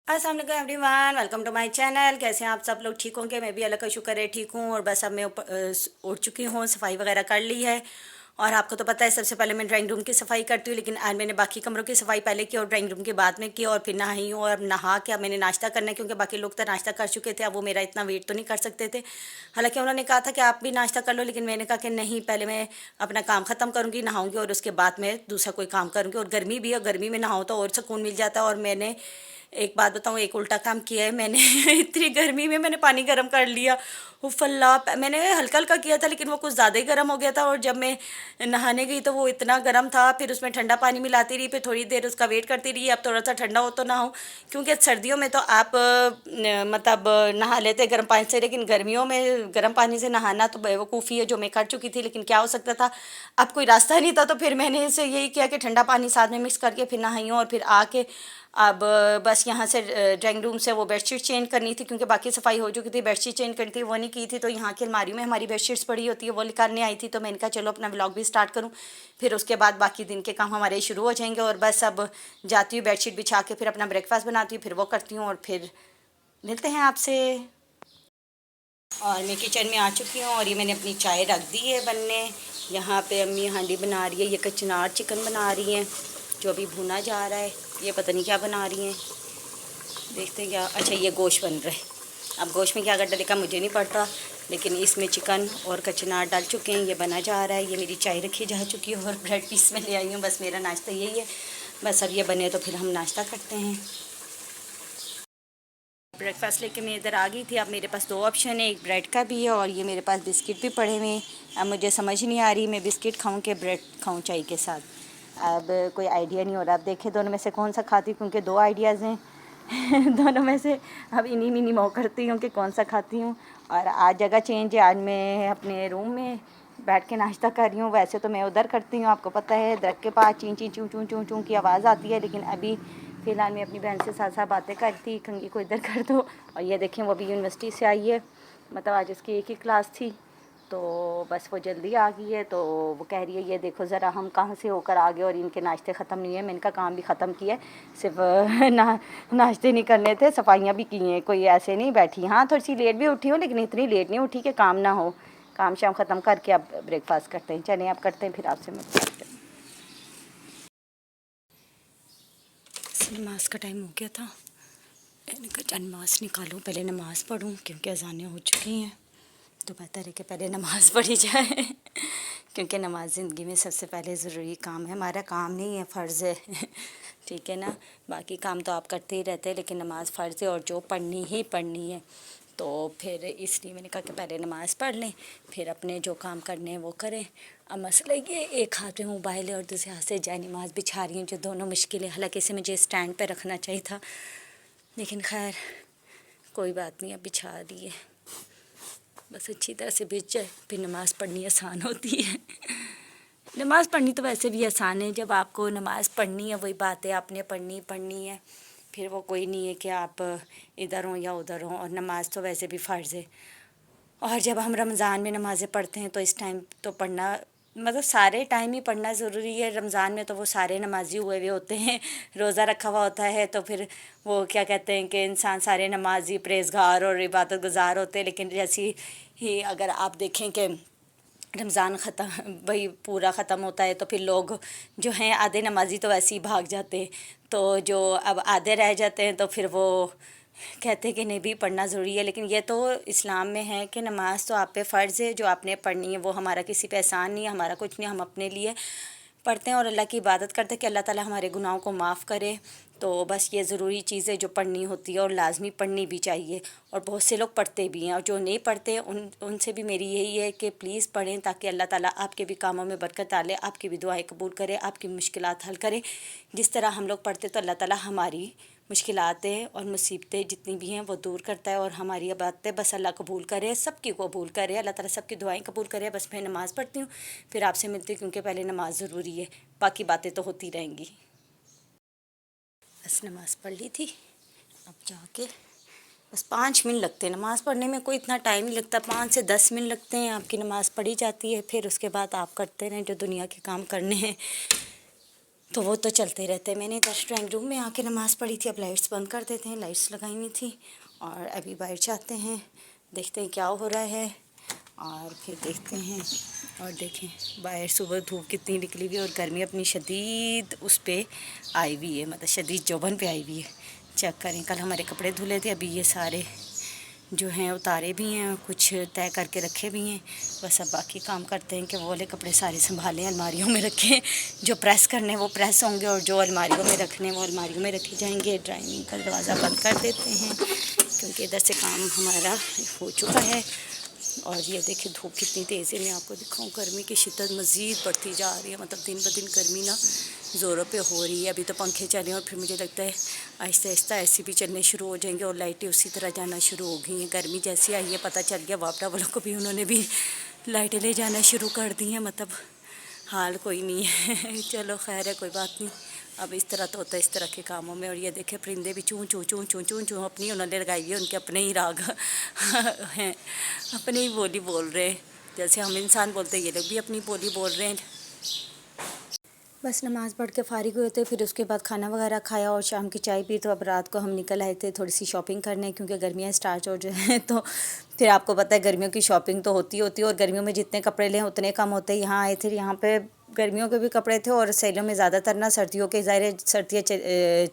अस्सलाम वालेकुम everyone, welcome to my channel. कैसे हैं आप सब लोग? ठीक होंगे? मैं भी अल्लाह का शुक्र है ठीक हूँ। और बस अब मैं उठ चुकी हूँ, सफाई वगैरह कर ली है। और आपको तो पता है सबसे पहले मैं ड्राइंग रूम की सफाई करती हूँ, लेकिन आज मैंने बाकी कमरों की सफाई पहले की और ड्राइंग रूम की बाद में की। और फिर नहाई हूँ, और अब नहा के अब मैंने नाश्ता करना है, क्योंकि बाकी लोग तो नाश्ता कर चुके थे। अब वो मेरा इतना वेट तो नहीं कर सकते थे। हालांकि उन्होंने कहा था कि आप भी नाश्ता कर लो, लेकिन मैंने कहा कि नहीं, पहले मैं अपना काम ख़त्म करूँगी, नहाऊँगी और उसके बाद मैं दूसरा कोई काम करूँगी। और गर्मी भी है, गर्मी में नहाऊँ तो और सुकून मिल जाता है। और मैंने एक बात बताऊँ, एक उल्टा काम किया है मैंने। इतनी गर्मी में मैंने पानी गर्म कर लिया। उफल्ला, मैंने हल्का हल्का किया था, लेकिन वो कुछ ज़्यादा ही गर्म हो गया था। और जब मैं नहाने गई तो वो इतना गर्म था। फिर उसमें ठंडा पानी मिलाती रही, फिर थोड़ी देर उसका वेट करती रही, अब थोड़ा सा ठंडा हो तो नहाऊं। क्योंकि सर्दियों में तो आप मतलब नहा लेते गर्म पानी से, लेकिन गर्मियों में गर्म पानी से नहाना तो बेवकूफ़ी है, जो मैं कर चुकी थी। लेकिन क्या हो सकता था, अब कोई रास्ता नहीं था। तो फिर मैंने इसे यही किया कि ठंडा पानी साथ में मिक्स करके फिर नहाई हूँ। और फिर आके अब बस यहाँ से ड्राइंग रूम से वो बेडशीट चेंज करनी थी, क्योंकि बाकी सफाई हो चुकी थी। बेडशीट चेंज करनी थी, वो नहीं की थी। तो यहाँ की अलमारी में हमारी बेडशीट्स पड़ी होती है, वो निकालने आई थी। तो मैंने कहा चलो अपना व्लॉग भी स्टार्ट करूँ, फिर उसके बाद बाकी दिन के काम हमारे शुरू हो जाएंगे। और बस अब जाती हूँ बेडशीट बिछा के, फिर अपना ब्रेकफास्ट बनाती हूँ, फिर वो करती हूँ, और फिर मिलते हैं आपसे। और मैं किचन में आ चुकी हूँ, और ये मैंने अपनी चाय रख दी है बनने। यहाँ पे अम्मी हांडी बना रही है, ये कचनार चिकन बना रही हैं, जो अभी भुना जा रहा है। ये पता नहीं क्या बना रही हैं, देखते हैं क्या। अच्छा, ये गोश्त बन रहा है। अब गोश्त में क्या कर डालेगा मुझे नहीं पड़ता, लेकिन इसमें चिकन और कचनार डाल चुके हैं, ये बना जा रहा है। ये मेरी चाय रखी जा चुकी है, और ब्रेड पीस में ले आई हूँ। बस मेरा नाश्ता यही है। बस अब ये बने तो फिर हम नाश्ता करते हैं। ब्रेकफास्ट लेके मैं इधर आ गई थी। अब मेरे पास दो ऑप्शन है, एक ब्रेड का भी है, और ये मेरे पास बिस्किट भी पड़े हुए हैं। अब मुझे समझ नहीं आ रही मैं बिस्किट खाऊं कि ब्रेड खाऊं चाय के साथ। अब कोई आइडिया नहीं हो रहा। अब देखे दोनों में से कौन सा खाती हूँ, क्योंकि दो आइडियाज़ हैं। दोनों में से अब इन्हीं मिनी मोह करती हूँ कि कौन सा खाती हूँ। और आज जगह चेंज है, आज मैं अपने रूम में बैठ के नाश्ता कर रही हूँ। वैसे तो मैं उधर करती हूँ, आपको पता है, दरख्त के पास चीं चीं चूँ चूँ चूँ चूँ की आवाज़ आती है। लेकिन अभी फ़िलहाल मैं अपनी बहन से साथ साथ बातें करती, कंगी को इधर कर दो। और ये देखें, वो भी यूनिवर्सिटी से आई है, मतलब आज उसकी एक ही क्लास थी, तो बस वो जल्दी आ गई है। तो वो कह रही है ये देखो ज़रा हम कहाँ से होकर आ गए, और इनके नाश्ते ख़त्म नहीं है। मैंने कहा काम भी ख़त्म किया है, सिर्फ नाश्ते नहीं करने थे, सफाइयाँ भी की हैं, कोई ऐसे नहीं बैठी। हाँ, थोड़ी सी लेट भी उठी हूँ, लेकिन इतनी लेट नहीं उठी कि काम ना हो। काम शाम ख़त्म करके अब ब्रेकफास्ट करते हैं। चलें आप करते हैं, फिर आपसे मिलते हैं। नमाज का टाइम हो गया था, मैंने कहा चल नमाज निकालूँ, पहले नमाज़ पढ़ूँ, क्योंकि अज़ानें हो चुकी हैं। तो बेहतर है कि पहले नमाज़ पढ़ी जाए। क्योंकि नमाज ज़िंदगी में सबसे पहले ज़रूरी काम है, हमारा काम नहीं है, फ़र्ज़ है। ठीक है ना, बाकी काम तो आप करते ही रहते हैं, लेकिन नमाज़ फ़र्ज़ है, और जो पढ़नी ही पढ़नी है। तो फिर इसलिए मैंने कहा कि पहले नमाज़ पढ़ लें, फिर अपने जो काम करने हैं वो करें। अब मसला ये, एक हाथ में मोबाइल है और दूसरे हाथ से जाए नमाज़ बिछा रही हूँ, जो दोनों मुश्किल है। हालांकि इसे मुझे स्टैंड पे रखना चाहिए था, लेकिन खैर कोई बात नहीं, अब बिछा दी है। बस अच्छी तरह से बिछ जाए, फिर नमाज़ पढ़नी आसान होती है। नमाज़ पढ़नी तो वैसे भी आसान है, जब आपको नमाज़ पढ़नी है, वही बात है, आपने पढ़नी है। फिर वो कोई नहीं है कि आप इधर हों या उधर हों। और नमाज़ तो वैसे भी फ़र्ज़ है। और जब हम रमज़ान में नमाज़ें पढ़ते हैं, तो इस टाइम तो पढ़ना, मतलब सारे टाइम ही पढ़ना ज़रूरी है। रमज़ान में तो वो सारे नमाज़ी हुए हुए होते हैं, रोज़ा रखा हुआ होता है, तो फिर वो क्या कहते हैं कि इंसान सारे नमाज़ी परहेज़गार और इबादत गुज़ार होते हैं। लेकिन जैसी ही अगर आप देखें कि रमज़ान ख़त्म, भाई पूरा ख़त्म होता है, तो फिर लोग जो हैं आधे नमाज़ी तो वैसे ही भाग जाते हैं। तो जो अब आधे रह जाते हैं, तो फिर वो कहते हैं कि नहीं भी पढ़ना ज़रूरी है। लेकिन ये तो इस्लाम में है कि नमाज़ तो आप पे फ़र्ज़ है, जो आपने पढ़नी है, वो हमारा किसी पे एहसान नहीं है, हमारा कुछ नहीं, हम अपने लिए पढ़ते हैं और अल्लाह की इबादत करते हैं कि अल्लाह ताला हमारे गुनाहों को माफ़ करे। तो बस ये ज़रूरी चीज़ है जो पढ़नी होती है, और लाजमी पढ़नी भी चाहिए। और बहुत से लोग पढ़ते भी हैं, और जो नहीं पढ़ते उनसे भी मेरी यही है कि प्लीज़ पढ़ें, ताकि अल्लाह ताला आपके भी कामों में बरकत डाले, आपकी भी दुआएं कबूल करे, आपकी मुश्किलात हल करे। जिस तरह हम लोग पढ़ते, तो अल्लाह ताला हमारी मुश्किलातें और मुसीबतें जितनी भी हैं वो दूर करता है, और हमारी बातें बस अल्लाह कबूल करे, सबकी कबूल करे, अल्लाह ताला सबकी दुआएं कबूल करे। बस मैं नमाज़ पढ़ती हूँ, फिर आपसे मिलती हूँ, क्योंकि पहले नमाज़ ज़रूरी है, बाकी बातें तो होती रहेंगी। बस नमाज़ पढ़ ली थी, अब जाके बस 5 मिनट लगते हैं नमाज़ पढ़ने में, कोई इतना टाइम नहीं लगता, 5 से 10 मिनट लगते हैं, आपकी नमाज़ पढ़ी जाती है। फिर उसके बाद आप करते रहें जो दुनिया के काम करने हैं। تو وہ تو چلتے رہتے ہیں۔ میں نے ادھر ڈرائنگ روم میں آ کے نماز پڑھی تھی، اب لائٹس بند کر دیتے ہیں، لائٹس لگائی ہوئی تھی اور ابھی باہر جاتے ہیں، دیکھتے ہیں کیا ہو رہا ہے اور پھر دیکھتے ہیں۔ اور دیکھیں باہر صبح دھوپ کتنی نکلی ہوئی ہے اور گرمی اپنی شدید اس پہ آئی ہوئی ہے، مطلب شدید جوبن پہ آئی ہوئی ہے۔ چیک کریں، کل ہمارے کپڑے دھلے تھے، ابھی یہ سارے جو ہیں اتارے بھی ہیں، کچھ طے کر کے رکھے بھی ہیں، بس اب باقی کام کرتے ہیں کہ وہ والے کپڑے سارے سنبھالیں، الماریوں میں رکھیں، جو پریس کرنے وہ پریس ہوں گے اور جو الماریوں میں رکھنے وہ الماریوں میں رکھے جائیں گے۔ ڈرائنگ کا دروازہ بند کر دیتے ہیں کیونکہ ادھر سے کام ہمارا ہو چکا ہے۔ اور یہ دیکھیں دھوپ کتنی تیز ہے، میں آپ کو دکھاؤں، گرمی کی شدت مزید بڑھتی جا رہی ہے، مطلب دن بدن گرمی نا زوروں پہ ہو رہی ہے۔ ابھی تو پنکھے چلے ہیں اور پھر مجھے لگتا ہے آہستہ آہستہ ایسی بھی چلنے شروع ہو جائیں گے اور لائٹیں اسی طرح جانا شروع ہو گئی ہیں۔ گرمی جیسی آئی ہے پتہ چل گیا، واپڈا والوں کو بھی انہوں نے بھی لائٹیں لے جانا شروع کر دی ہیں، مطلب حال کوئی نہیں ہے۔ چلو خیر ہے، کوئی بات نہیں، اب اس طرح تو ہوتا ہے اس طرح کے کاموں میں۔ اور یہ دیکھیں پرندے بھی چوں چوں چوں چوں چوں چوں اپنی انہوں نے لگائی ہوئی ہے، ان کے اپنے ہی راگ ہیں، اپنی ہی بولی بول رہے ہیں، جیسے ہم انسان بولتے ہیں یہ لوگ بھی اپنی بولی بول رہے ہیں۔ بس نماز پڑھ کے فارغ ہوئے تھے، پھر اس کے بعد کھانا وغیرہ کھایا اور شام کی چائے پی، تو اب رات کو ہم نکل آئے تھے تھوڑی سی شاپنگ کرنے، کیونکہ گرمیاں اسٹارٹ ہو جائیں تو پھر آپ کو پتہ ہے گرمیوں کی شاپنگ تو ہوتی ہے اور گرمیوں میں جتنے کپڑے لیں اتنے کم ہوتے ہیں۔ یہاں آئے تھے، یہاں پہ گرمیوں کے بھی کپڑے تھے اور سیلوں میں زیادہ تر نا سردیوں کے، ظاہر ہے سردیاں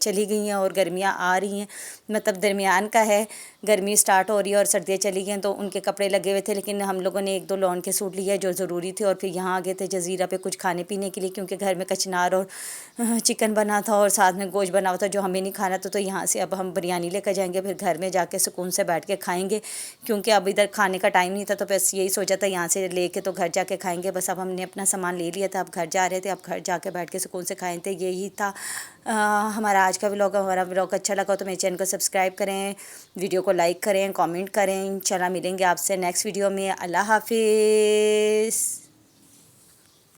چلی گئی ہیں اور گرمیاں آ رہی ہیں، مطلب درمیان کا ہے، گرمی سٹارٹ ہو رہی ہے اور سردیاں چلی گئی ہیں، تو ان کے کپڑے لگے ہوئے تھے، لیکن ہم لوگوں نے ایک دو لون کے سوٹ لیے جو ضروری تھے اور پھر یہاں آ گئے تھے جزیرہ پہ کچھ کھانے پینے کے لیے، کیونکہ گھر میں کچنار اور چکن بنا تھا اور ساتھ میں گوشت بنا ہوا تھا جو ہمیں نہیں کھانا تھا، تو یہاں سے اب ہم بریانی لے کر جائیں گے، پھر گھر میں جا کے سکون سے بیٹھ کے کھائیں گے، کیونکہ اب ادھر کھانے کا ٹائم نہیں تھا، تو بس یہی سوچا تھا یہاں سے لے کے تو گھر جا کے کھائیں گے۔ بس اب ہم نے اپنا سامان لے لیا تھا، اب گھر جا رہے تھے، اب گھر جا کے بیٹھ کے سکون سے کھائیں تھے۔ یہی تھا ہمارا آج کا ولاگ۔ ہمارا ولاگ اچھا لگا تو میرے چینل کو سبسکرائب کریں، ویڈیو کو لائک کریں، کامنٹ کریں۔ انشاءاللہ ملیں گے آپ سے نیکسٹ ویڈیو میں۔ اللہ حافظ۔